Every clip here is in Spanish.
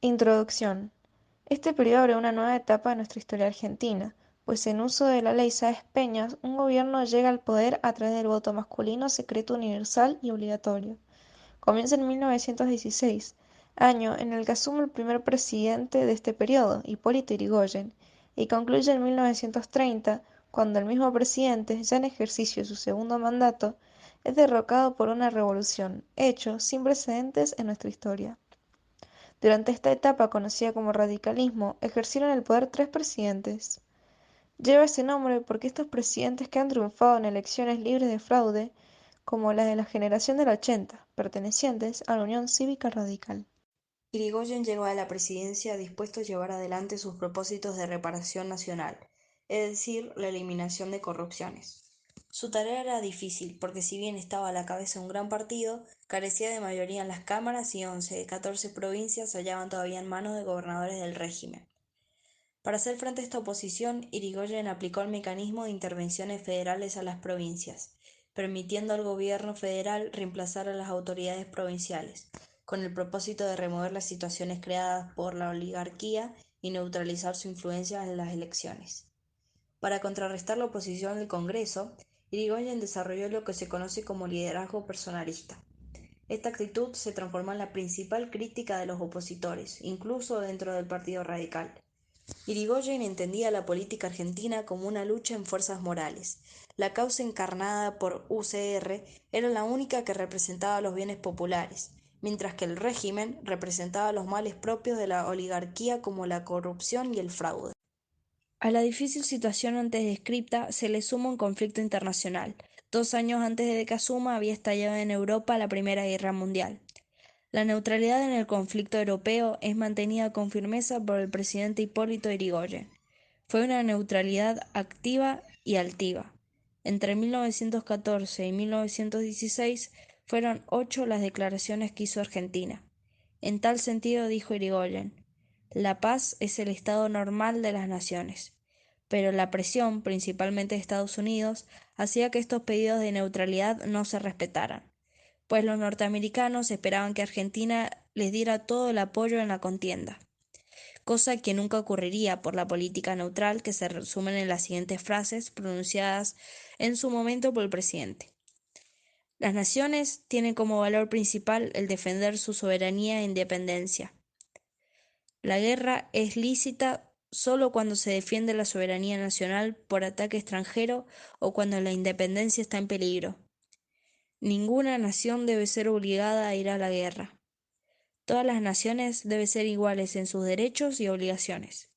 Introducción. Este periodo abre una nueva etapa de nuestra historia argentina, pues en uso de la ley Sáenz Peña, un gobierno llega al poder a través del voto masculino secreto universal y obligatorio. Comienza en 1916, año en el que asume el primer presidente de este periodo, Hipólito Yrigoyen, y concluye en 1930, cuando el mismo presidente, ya en ejercicio de su segundo mandato, es derrocado por una revolución, hecho sin precedentes en nuestra historia. Durante esta etapa, conocida como radicalismo, ejercieron el poder tres presidentes. Lleva ese nombre porque estos presidentes que han triunfado en elecciones libres de fraude, como las de la generación del 80, pertenecientes a la Unión Cívica Radical. Irigoyen llegó a la presidencia dispuesto a llevar adelante sus propósitos de reparación nacional, es decir, la eliminación de corrupciones. Su tarea era difícil porque si bien estaba a la cabeza de un gran partido, carecía de mayoría en las cámaras y 11 de 14 provincias se hallaban todavía en manos de gobernadores del régimen. Para hacer frente a esta oposición, Irigoyen aplicó el mecanismo de intervenciones federales a las provincias, permitiendo al gobierno federal reemplazar a las autoridades provinciales, con el propósito de remover las situaciones creadas por la oligarquía y neutralizar su influencia en las elecciones. Para contrarrestar la oposición del Congreso, Irigoyen desarrolló lo que se conoce como liderazgo personalista. Esta actitud se transformó en la principal crítica de los opositores, incluso dentro del Partido Radical. Irigoyen entendía la política argentina como una lucha en fuerzas morales. La causa encarnada por UCR era la única que representaba los bienes populares, mientras que el régimen representaba los males propios de la oligarquía como la corrupción y el fraude. A la difícil situación antes descrita se le suma un conflicto internacional. 2 años antes de que asuma había estallado en Europa la Primera Guerra Mundial. La neutralidad en el conflicto europeo es mantenida con firmeza por el presidente Hipólito Yrigoyen. Fue una neutralidad activa y altiva. Entre 1914 y 1916 fueron 8 las declaraciones que hizo Argentina. En tal sentido dijo Yrigoyen: la paz es el estado normal de las naciones. Pero la presión, principalmente de Estados Unidos, hacía que estos pedidos de neutralidad no se respetaran, pues los norteamericanos esperaban que Argentina les diera todo el apoyo en la contienda, cosa que nunca ocurriría por la política neutral que se resumen en las siguientes frases pronunciadas en su momento por el presidente. Las naciones tienen como valor principal el defender su soberanía e independencia. La guerra es lícita solo cuando se defiende la soberanía nacional por ataque extranjero o cuando la independencia está en peligro. Ninguna nación debe ser obligada a ir a la guerra. Todas las naciones deben ser iguales en sus derechos y obligaciones.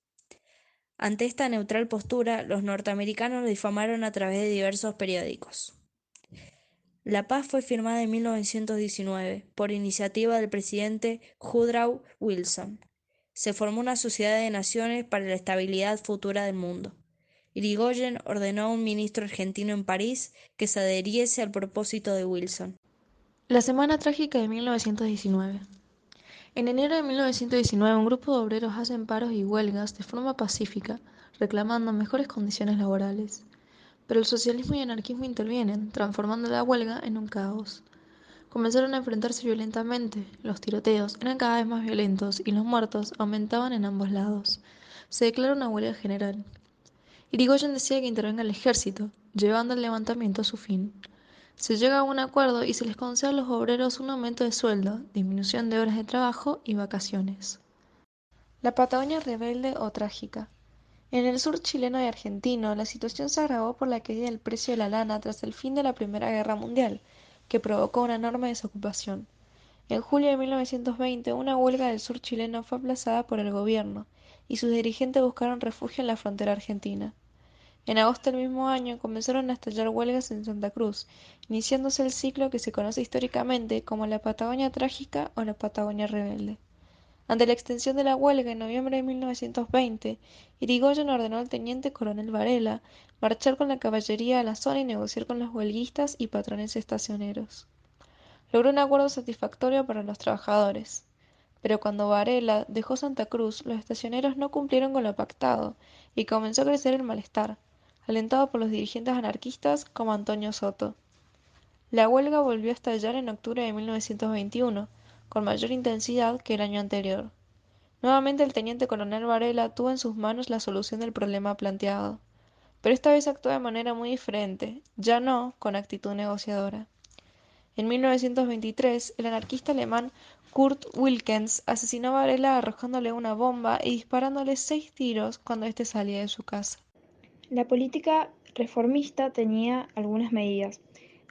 Ante esta neutral postura, los norteamericanos lo difamaron a través de diversos periódicos. La paz fue firmada en 1919 por iniciativa del presidente Woodrow Wilson. Se formó una sociedad de naciones para la estabilidad futura del mundo. Irigoyen ordenó a un ministro argentino en París que se adheriese al propósito de Wilson. La Semana Trágica de 1919. En enero de 1919, un grupo de obreros hacen paros y huelgas de forma pacífica, reclamando mejores condiciones laborales. Pero el socialismo y el anarquismo intervienen, transformando la huelga en un caos. Comenzaron a enfrentarse violentamente, los tiroteos eran cada vez más violentos y los muertos aumentaban en ambos lados. Se declaró una huelga general. Irigoyen decía que intervenga el ejército, llevando el levantamiento a su fin. Se llega a un acuerdo y se les concede a los obreros un aumento de sueldo, disminución de horas de trabajo y vacaciones. La Patagonia rebelde o trágica. En el sur chileno y argentino, la situación se agravó por la caída del precio de la lana tras el fin de la Primera Guerra Mundial, que provocó una enorme desocupación. En julio de 1920, una huelga del sur chileno fue aplazada por el gobierno, y sus dirigentes buscaron refugio en la frontera argentina. En agosto del mismo año comenzaron a estallar huelgas en Santa Cruz, iniciándose el ciclo que se conoce históricamente como la Patagonia Trágica o la Patagonia Rebelde. Ante la extensión de la huelga en noviembre de 1920, Irigoyen ordenó al teniente coronel Varela marchar con la caballería a la zona y negociar con los huelguistas y patrones estacioneros. Logró un acuerdo satisfactorio para los trabajadores. Pero cuando Varela dejó Santa Cruz, los estacioneros no cumplieron con lo pactado y comenzó a crecer el malestar, alentado por los dirigentes anarquistas como Antonio Soto. La huelga volvió a estallar en octubre de 1921, con mayor intensidad que el año anterior. Nuevamente el teniente coronel Varela tuvo en sus manos la solución del problema planteado, pero esta vez actuó de manera muy diferente, ya no con actitud negociadora. En 1923, el anarquista alemán Kurt Wilkens asesinó a Varela arrojándole una bomba y disparándole 6 tiros cuando éste salía de su casa. La política reformista tenía algunas medidas,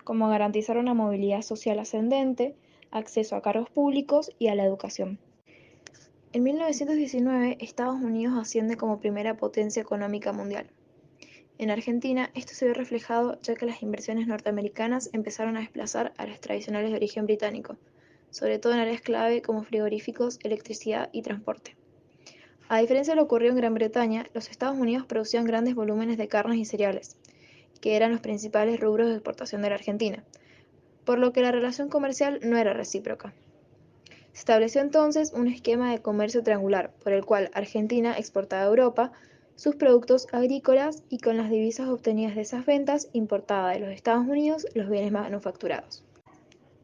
como garantizar una movilidad social ascendente, acceso a cargos públicos y a la educación. En 1919, Estados Unidos asciende como primera potencia económica mundial. En Argentina, esto se ve reflejado ya que las inversiones norteamericanas empezaron a desplazar a las tradicionales de origen británico, sobre todo en áreas clave como frigoríficos, electricidad y transporte. A diferencia de lo ocurrido en Gran Bretaña, los Estados Unidos producían grandes volúmenes de carnes y cereales, que eran los principales rubros de exportación de la Argentina, por lo que la relación comercial no era recíproca. Se estableció entonces un esquema de comercio triangular, por el cual Argentina exportaba a Europa sus productos agrícolas y con las divisas obtenidas de esas ventas importaba de los Estados Unidos los bienes manufacturados.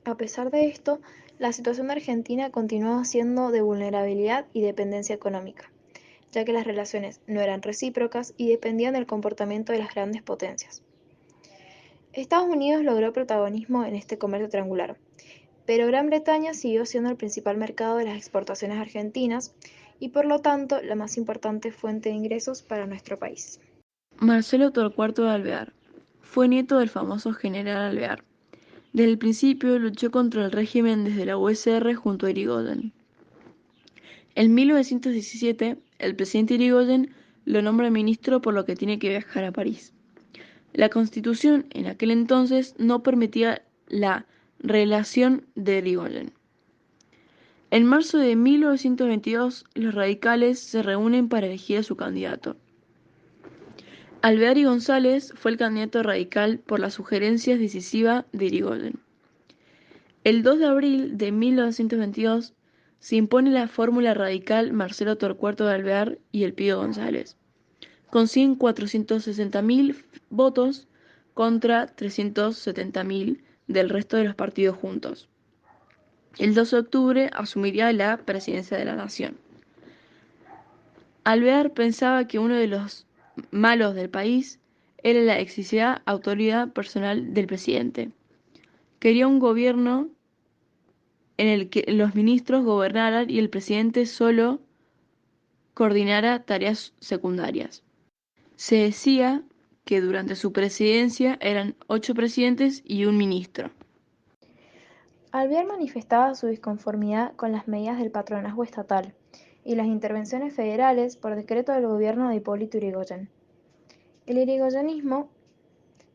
A pesar de esto, la situación de Argentina continuaba siendo de vulnerabilidad y dependencia económica, ya que las relaciones no eran recíprocas y dependían del comportamiento de las grandes potencias. Estados Unidos logró protagonismo en este comercio triangular, pero Gran Bretaña siguió siendo el principal mercado de las exportaciones argentinas y por lo tanto la más importante fuente de ingresos para nuestro país. Marcelo Torcuato de Alvear fue nieto del famoso general Alvear. Desde el principio luchó contra el régimen desde la USR junto a Irigoyen. En 1917, el presidente Irigoyen lo nombra ministro por lo que tiene que viajar a París. La Constitución en aquel entonces no permitía la reelección de Irigoyen. En marzo de 1922, los radicales se reúnen para elegir a su candidato. Alvear y González fue el candidato radical por las sugerencias decisivas de Irigoyen. El 2 de abril de 1922 se impone la fórmula radical Marcelo Torcuato de Alvear y Elpidio González. Consiguen 460.000 votos contra 370.000 del resto de los partidos juntos. El 12 de octubre asumiría la presidencia de la nación. Alvear pensaba que uno de los malos del país era la excesiva autoridad personal del presidente. Quería un gobierno en el que los ministros gobernaran y el presidente solo coordinara tareas secundarias. Se decía que durante su presidencia eran 8 presidentes y un ministro. Alvear manifestaba su disconformidad con las medidas del patronazgo estatal y las intervenciones federales por decreto del gobierno de Hipólito Yrigoyen. El irigoyenismo,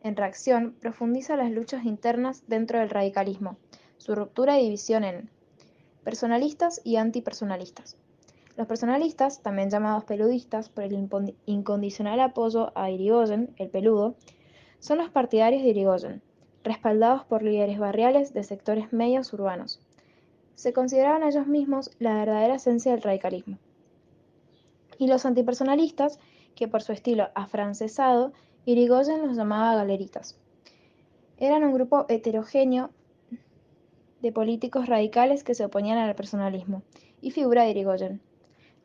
en reacción, profundiza las luchas internas dentro del radicalismo, su ruptura y división en personalistas y antipersonalistas. Los personalistas, también llamados peludistas por el incondicional apoyo a Irigoyen, el peludo, son los partidarios de Irigoyen, respaldados por líderes barriales de sectores medios urbanos. Se consideraban ellos mismos la verdadera esencia del radicalismo. Y los antipersonalistas, que por su estilo afrancesado, Irigoyen los llamaba galeritas. Eran un grupo heterogéneo de políticos radicales que se oponían al personalismo y figura de Irigoyen.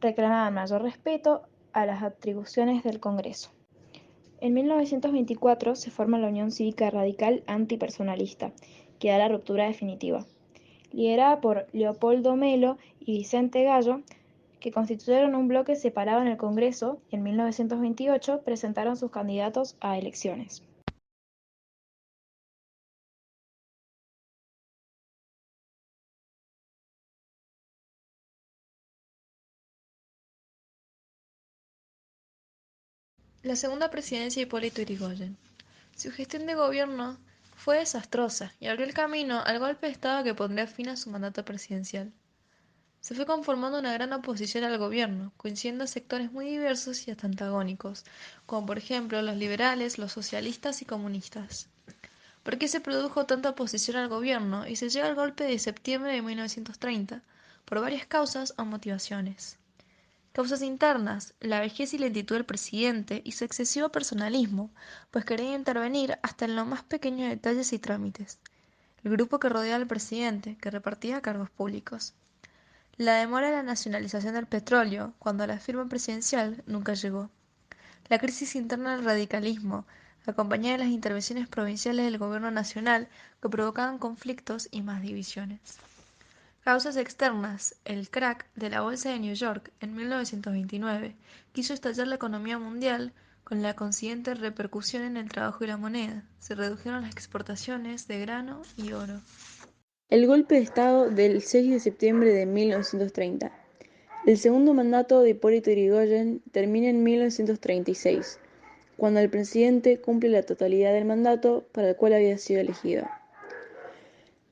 Reclamaban mayor respeto a las atribuciones del Congreso. En 1924 se forma la Unión Cívica Radical Antipersonalista, que da la ruptura definitiva. Liderada por Leopoldo Melo y Vicente Gallo, que constituyeron un bloque separado en el Congreso, y en 1928 presentaron sus candidatos a elecciones. La segunda presidencia de Hipólito Yrigoyen. Su gestión de gobierno fue desastrosa y abrió el camino al golpe de Estado que pondría fin a su mandato presidencial. Se fue conformando una gran oposición al gobierno, coincidiendo sectores muy diversos y hasta antagónicos, como por ejemplo los liberales, los socialistas y comunistas. ¿Por qué se produjo tanta oposición al gobierno y se llega al golpe de septiembre de 1930? Por varias causas o motivaciones. Causas internas: la vejez y lentitud del presidente y su excesivo personalismo, pues quería intervenir hasta en los más pequeños detalles y trámites. El grupo que rodeaba al presidente, que repartía cargos públicos. La demora en la nacionalización del petróleo, cuando la firma presidencial, nunca llegó. La crisis interna del radicalismo, acompañada de las intervenciones provinciales del gobierno nacional que provocaban conflictos y más divisiones. Causas externas: el crack de la bolsa de New York en 1929 quiso estallar la economía mundial, con la consiguiente repercusión en el trabajo y la moneda. Se redujeron las exportaciones de grano y oro. El golpe de Estado del 6 de septiembre de 1930. El segundo mandato de Hipólito Yrigoyen termina en 1936, cuando el presidente cumple la totalidad del mandato para el cual había sido elegido.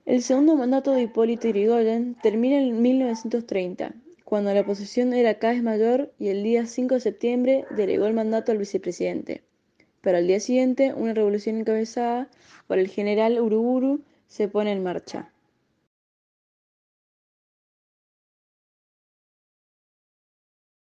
El segundo mandato de Hipólito Yrigoyen termina en 1930, cuando la oposición era cada vez mayor y el día 5 de septiembre delegó el mandato al vicepresidente. Pero al día siguiente, una revolución encabezada por el general Uriburu se pone en marcha.